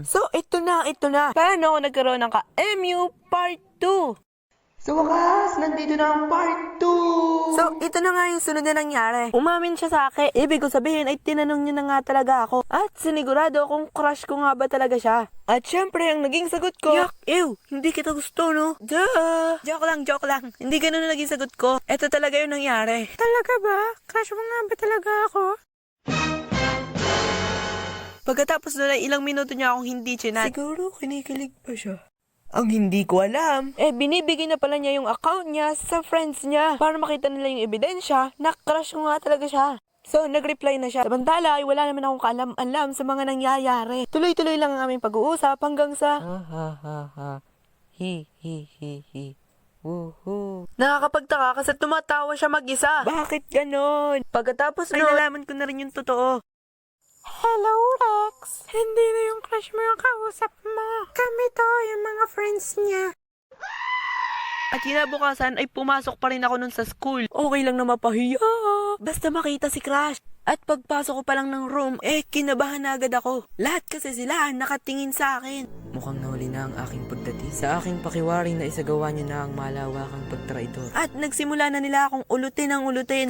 So, ito na. Paano ako nagkaroon ng ka-MU Part 2? Sa wakas, nandito na ang part 2! So, ito na nga yung sunod na nangyari. Umamin siya sa akin. Ibig ko sabihin ay tinanong niya na nga talaga ako. At sinigurado kung crush ko nga ba talaga siya. At syempre, ang naging sagot ko, yak, ew, hindi kita gusto, no? Duh! Joke lang. Hindi ganun na naging sagot ko. Ito talaga yung nangyari. Talaga ba? Crush mo nga ba talaga ako? Pagkatapos na ilang minuto niya akong hindi chinat. Siguro kinikilig pa siya. Ang hindi ko alam, binibigay na pala niya yung account niya sa friends niya para makita nila yung ebidensya na crush ko nga talaga siya. So, nag-reply na siya. Samantala, ay wala naman akong kaalam-alam sa mga nangyayari. Tuloy-tuloy lang ang aming pag-uusap hanggang sa Woohoo. Nakakapagtaka kasi tumatawa siya mag-isa. Bakit ganon? Pagkatapos ay nalaman ko na rin yung totoo. Hello, Rex. Hindi na yung crush mo yung kausap mo. Kami to, yung mga friends niya. At kinabukasan ay pumasok pa rin ako nun sa school. Okay lang na mapahiya. Basta makita si Crush. At pagpasok ko pa lang ng room, kinabahan na agad ako. Lahat kasi sila nakatingin sa akin. Mukhang nahuli na ang aking pagdating. Sa aking pakiwaring na isagawa niya na ang malawakang pagtraidor. At nagsimula na nila akong ulutin.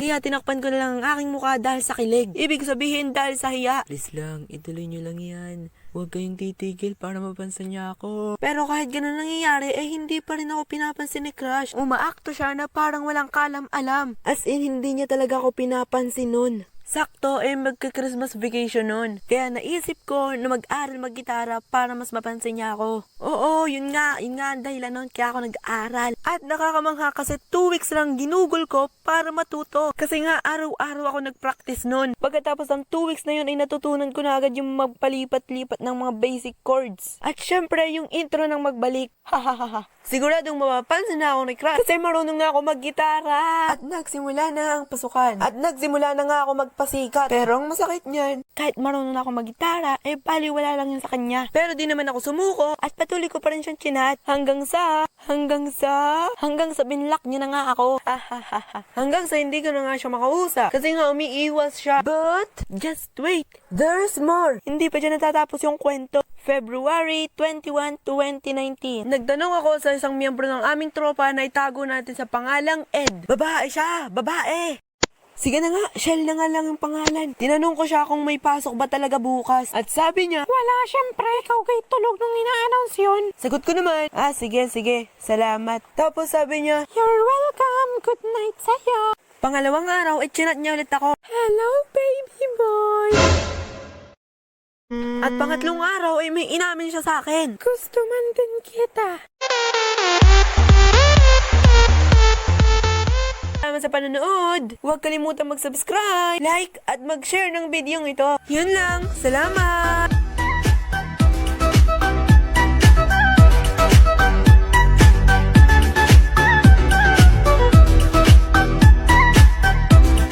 Kaya tinakpan ko na lang ang aking mukha dahil sa kilig. Ibig sabihin dahil sa hiya. Please lang, ituloy niyo lang yan. Huwag kayong titigil para mapansin niya ako. Pero kahit ganun nangyayari, hindi pa rin ako pinapansin ni Crush. Umaakto siya na parang walang kalam-alam. As in, hindi niya talaga ako pinapansin nun. Sakto, magka-Christmas vacation nun. Kaya naisip ko na mag-aral mag-gitara para mas mapansin niya ako. Oo, yun nga ang dahilan nun kaya ako nag-aral. At nakakamangha kasi 2 weeks lang ginugol ko para matuto. Kasi nga araw-araw ako nag-practice nun. Pagkatapos ng 2 weeks na yun ay natutunan ko na agad yung magpalipat-lipat ng mga basic chords. At syempre yung intro ng magbalik. Hahaha. Siguradong mapapansin na ako ni Crush kasi marunong na ako mag-gitara. At nagsimula na ang pasukan. At nagsimula na nga ako magpasikat. Pero ang masakit niyan, kahit marunong na ako mag-gitara, baliwala lang yun sa kanya. Pero di naman ako sumuko at patuloy ko pa rin siyang chinat hanggang sa binlock niya na nga ako. Hanggang sa hindi ko na nga siya makausap. Kasi nga umiiwas siya. But, just wait. There's more. Hindi pa dyan natatapos yung kwento. February 21, 2019. Nagtanong ako sa isang miyembro ng aming tropa na itago natin sa pangalang Ed. Babae siya! Babae! Sige na nga, Shell na nga lang yung pangalan. Tinanong ko siya kung may pasok ba talaga bukas. At sabi niya, wala, syempre, ikaw kay tulog nung ina-announce yun. Sagot ko naman, sige, salamat. Tapos sabi niya, you're welcome, good night sa'yo. Pangalawang araw, chinat niya ulit ako. Hello, baby boy. At pangatlong araw, may inamin siya sa akin. Gusto man din kita. Salamat sa panonood. Huwag kalimutang mag-subscribe, like, at mag-share ng video ito. Yun lang. Salamat!